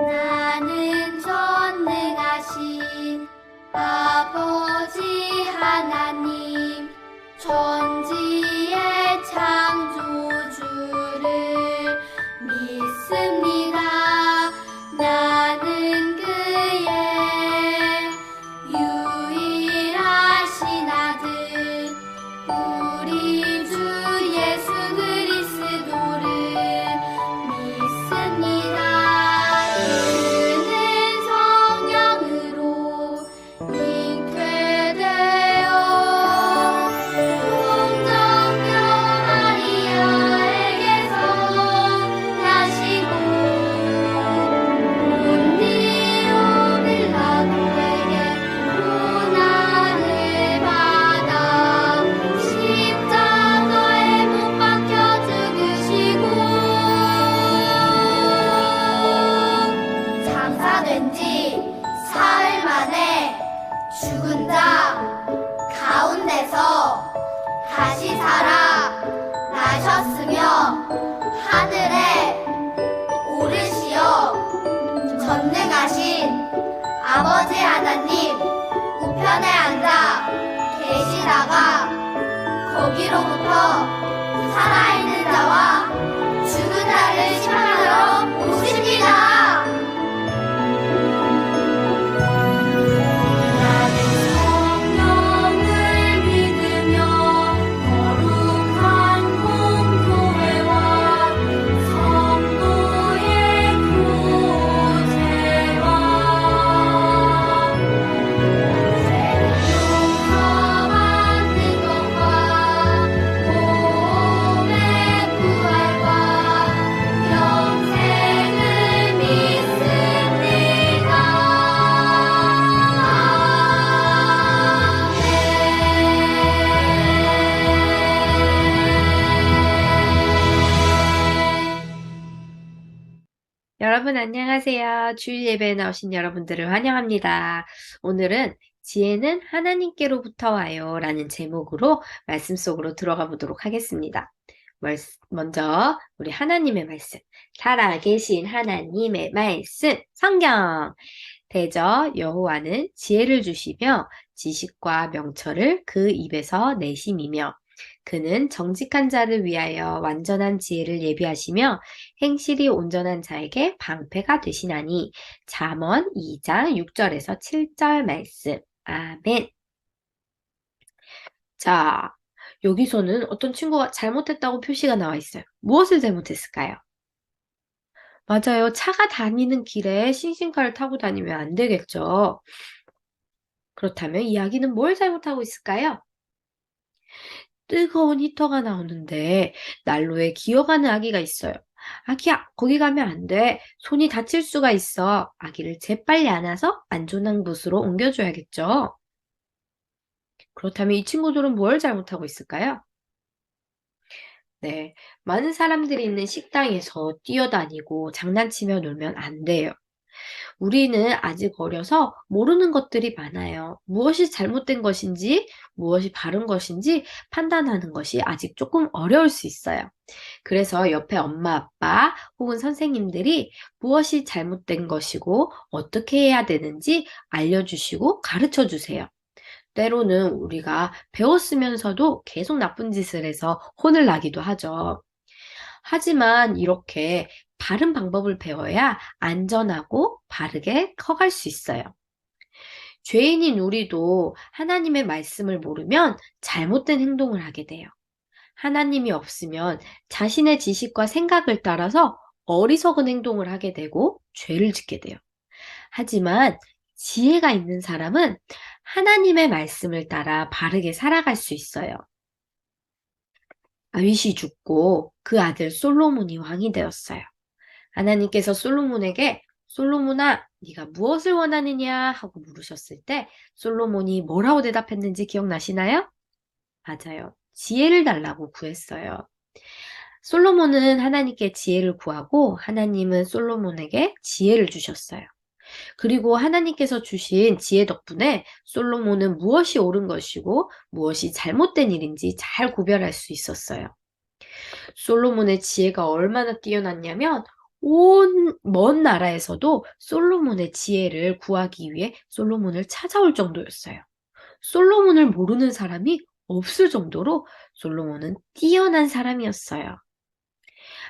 나는 전능하신 아버지 하나님, 천지의 창조주를 믿습니다. 나는 그의 유일하신 아들, 우리 주 예수 그리스도를 믿습니다. 그는 성령으로 잉태되어 동정녀 마리아에게서 나시고 본디오 빌라도에게 고난을 받아 십자가에 못 박혀 죽으시고 장사된 지 사흘 만에 죽은 자 가운데서 다시 살아 나셨으며 하늘에 오르시어 전능하신 아버지 하나님 우편에 앉아 계시다가 거기로부터 살아있는 자와 죽은 자를 심판하러 오십니다. 나는 성령을 믿으며 거룩한 공교회와 성도의 교제와 죄를 용서받는 것과 몸의 부활과 영생을 믿습니다. 여러분 안녕하세요. 주일 예배에 나오신 여러분들을 환영합니다. 오늘은 지혜는 하나님께로부터 와요 라는 제목으로 말씀 속으로 들어가 보도록 하겠습니다. 먼저 우리 하나님의 말씀, 살아계신 하나님의 말씀, 성경. 대저 여호와는 지혜를 주시며 지식과 명철을 그 입에서 내심이며 그는 정직한 자를 위하여 완전한 지혜를 예비하시며 행실이 온전한 자에게 방패가 되시나니. 잠언 2장 6절에서 7절 말씀. 아멘. 자, 여기서는 어떤 친구가 잘못했다고 표시가 나와 있어요. 무엇을 잘못했을까요? 맞아요. 차가 다니는 길에 싱싱카를 타고 다니면 안 되겠죠. 그렇다면 이 아기는 뭘 잘못하고 있을까요? 뜨거운 히터가 나오는데 난로에 기어가는 아기가 있어요. 아기야, 거기 가면 안 돼. 손이 다칠 수가 있어. 아기를 재빨리 안아서 안전한 곳으로 옮겨줘야겠죠. 그렇다면 이 친구들은 뭘 잘못하고 있을까요? 네, 많은 사람들이 있는 식당에서 뛰어다니고 장난치며 놀면 안 돼요. 우리는 아직 어려서 모르는 것들이 많아요. 무엇이 잘못된 것인지, 무엇이 바른 것인지 판단하는 것이 아직 조금 어려울 수 있어요. 그래서 옆에 엄마, 아빠 혹은 선생님들이 무엇이 잘못된 것이고 어떻게 해야 되는지 알려주시고 가르쳐 주세요. 때로는 우리가 배웠으면서도 계속 나쁜 짓을 해서 혼을 나기도 하죠. 하지만 이렇게 바른 방법을 배워야 안전하고 바르게 커갈 수 있어요. 죄인인 우리도 하나님의 말씀을 모르면 잘못된 행동을 하게 돼요. 하나님이 없으면 자신의 지식과 생각을 따라서 어리석은 행동을 하게 되고 죄를 짓게 돼요. 하지만 지혜가 있는 사람은 하나님의 말씀을 따라 바르게 살아갈 수 있어요. 다윗이 죽고 그 아들 솔로몬이 왕이 되었어요. 하나님께서 솔로몬에게 솔로몬아, 네가 무엇을 원하느냐 하고 물으셨을 때 솔로몬이 뭐라고 대답했는지 기억나시나요? 맞아요. 지혜를 달라고 구했어요. 솔로몬은 하나님께 지혜를 구하고 하나님은 솔로몬에게 지혜를 주셨어요. 그리고 하나님께서 주신 지혜 덕분에 솔로몬은 무엇이 옳은 것이고 무엇이 잘못된 일인지 잘 구별할 수 있었어요. 솔로몬의 지혜가 얼마나 뛰어났냐면 온 먼 나라에서도 솔로몬의 지혜를 구하기 위해 솔로몬을 찾아올 정도였어요. 솔로몬을 모르는 사람이 없을 정도로 솔로몬은 뛰어난 사람이었어요.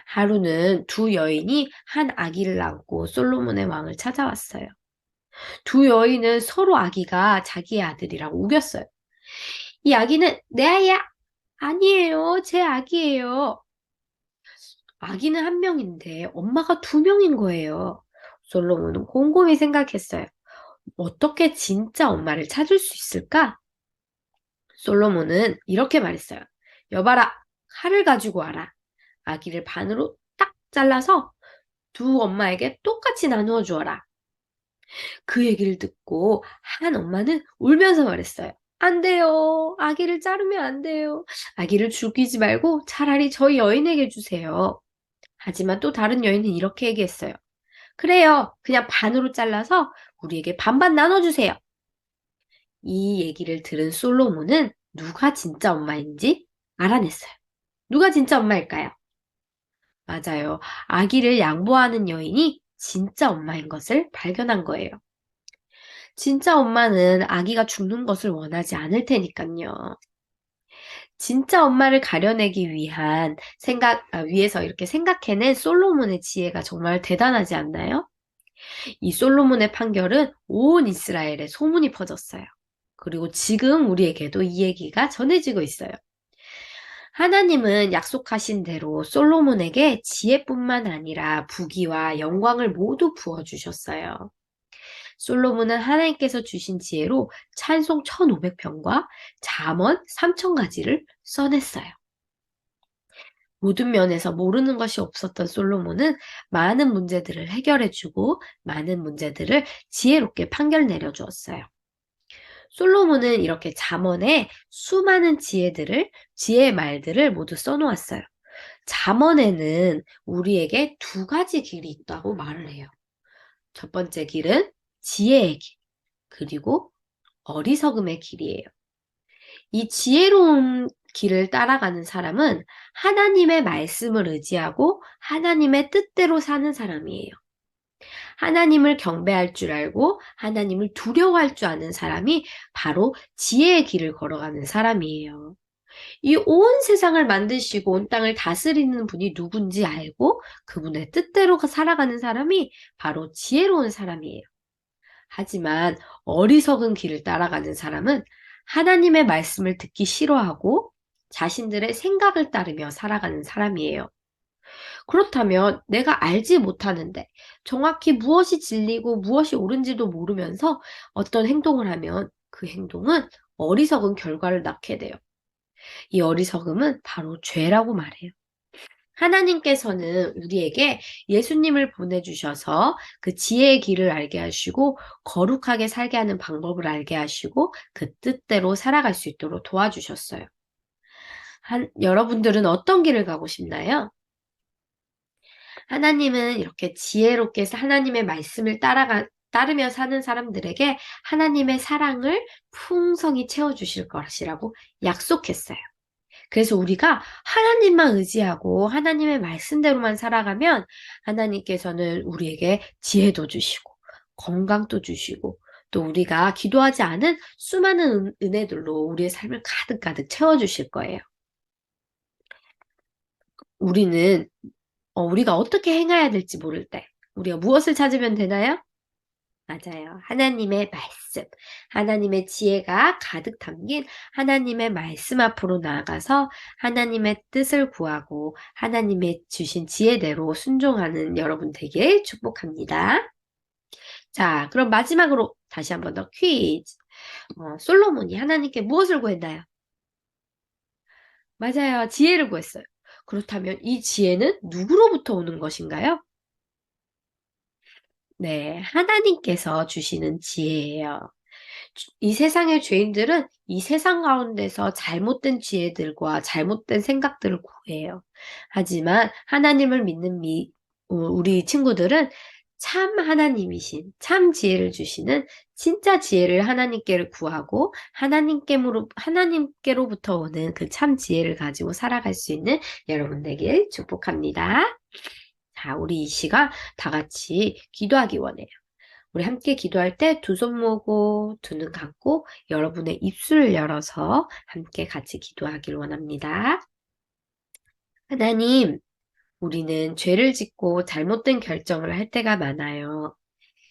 하루는 두 여인이 한 아기를 안고 솔로몬의 왕을 찾아왔어요. 두 여인은 서로 아기가 자기의 아들이라고 우겼어요. 이 아기는 내 아이야. 아니에요. 제 아기예요. 아기는 한 명인데 엄마가 두 명인 거예요. 솔로몬은 곰곰이 생각했어요. 어떻게 진짜 엄마를 찾을 수 있을까? 솔로몬은 이렇게 말했어요. 여봐라, 칼을 가지고 와라. 아기를 반으로 딱 잘라서 두 엄마에게 똑같이 나누어 주어라. 그 얘기를 듣고 한 엄마는 울면서 말했어요. 안 돼요. 아기를 자르면 안 돼요. 아기를 죽이지 말고 차라리 저희 여인에게 주세요. 하지만 또 다른 여인은 이렇게 얘기했어요. 그래요. 그냥 반으로 잘라서 우리에게 반반 나눠주세요. 이 얘기를 들은 솔로몬은 누가 진짜 엄마인지 알아냈어요. 누가 진짜 엄마일까요? 맞아요. 아기를 양보하는 여인이 진짜 엄마인 것을 발견한 거예요. 진짜 엄마는 아기가 죽는 것을 원하지 않을 테니까요. 진짜 엄마를 가려내기 위해서 이렇게 생각해낸 솔로몬의 지혜가 정말 대단하지 않나요? 이 솔로몬의 판결은 온 이스라엘에 소문이 퍼졌어요. 그리고 지금 우리에게도 이 얘기가 전해지고 있어요. 하나님은 약속하신 대로 솔로몬에게 지혜뿐만 아니라 부귀와 영광을 모두 부어주셨어요. 솔로몬은 하나님께서 주신 지혜로 찬송 1500편과 잠언 3000가지를 써냈어요. 모든 면에서 모르는 것이 없었던 솔로몬은 많은 문제들을 해결해주고 많은 문제들을 지혜롭게 판결 내려주었어요. 솔로몬은 이렇게 잠언에 수많은 지혜의 말들을 모두 써놓았어요. 잠언에는 우리에게 두 가지 길이 있다고 말을 해요. 첫 번째 길은 지혜의 길, 그리고 어리석음의 길이에요. 이 지혜로운 길을 따라가는 사람은 하나님의 말씀을 의지하고 하나님의 뜻대로 사는 사람이에요. 하나님을 경배할 줄 알고 하나님을 두려워할 줄 아는 사람이 바로 지혜의 길을 걸어가는 사람이에요. 이 온 세상을 만드시고 온 땅을 다스리는 분이 누군지 알고 그분의 뜻대로 살아가는 사람이 바로 지혜로운 사람이에요. 하지만 어리석은 길을 따라가는 사람은 하나님의 말씀을 듣기 싫어하고 자신들의 생각을 따르며 살아가는 사람이에요. 그렇다면 내가 알지 못하는데 정확히 무엇이 진리고 무엇이 옳은지도 모르면서 어떤 행동을 하면 그 행동은 어리석은 결과를 낳게 돼요. 이 어리석음은 바로 죄라고 말해요. 하나님께서는 우리에게 예수님을 보내주셔서 그 지혜의 길을 알게 하시고 거룩하게 살게 하는 방법을 알게 하시고 그 뜻대로 살아갈 수 있도록 도와주셨어요. 여러분들은 어떤 길을 가고 싶나요? 하나님은 이렇게 지혜롭게 하나님의 말씀을 따르며 사는 사람들에게 하나님의 사랑을 풍성히 채워주실 것이라고 약속했어요. 그래서 우리가 하나님만 의지하고 하나님의 말씀대로만 살아가면 하나님께서는 우리에게 지혜도 주시고 건강도 주시고 또 우리가 기도하지 않은 수많은 은혜들로 우리의 삶을 가득가득 채워주실 거예요. 우리가 어떻게 행해야 될지 모를 때 우리가 무엇을 찾으면 되나요? 맞아요. 하나님의 말씀, 하나님의 지혜가 가득 담긴 하나님의 말씀 앞으로 나아가서 하나님의 뜻을 구하고 하나님의 주신 지혜대로 순종하는 여러분 되길 축복합니다. 자, 그럼 마지막으로 다시 한 번 더 퀴즈. 솔로몬이 하나님께 무엇을 구했나요? 맞아요. 지혜를 구했어요. 그렇다면 이 지혜는 누구로부터 오는 것인가요? 네, 하나님께서 주시는 지혜예요. 이 세상의 죄인들은 이 세상 가운데서 잘못된 지혜들과 잘못된 생각들을 구해요. 하지만 하나님을 믿는 우리 친구들은 참 하나님이신, 참 지혜를 주시는 진짜 지혜를 하나님께를 구하고 하나님께로부터 오는 그 참 지혜를 가지고 살아갈 수 있는 여러분 되길 축복합니다. 자, 우리 이 시간 다 같이 기도하기 원해요. 우리 함께 기도할 때 두 손 모으고 두 눈 감고 여러분의 입술을 열어서 함께 같이 기도하길 원합니다. 하나님, 우리는 죄를 짓고 잘못된 결정을 할 때가 많아요.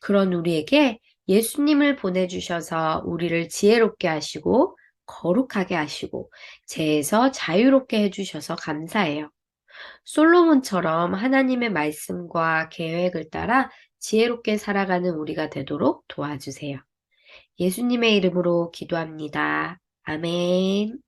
그런 우리에게 예수님을 보내주셔서 우리를 지혜롭게 하시고 거룩하게 하시고 죄에서 자유롭게 해주셔서 감사해요. 솔로몬처럼 하나님의 말씀과 계획을 따라 지혜롭게 살아가는 우리가 되도록 도와주세요. 예수님의 이름으로 기도합니다. 아멘.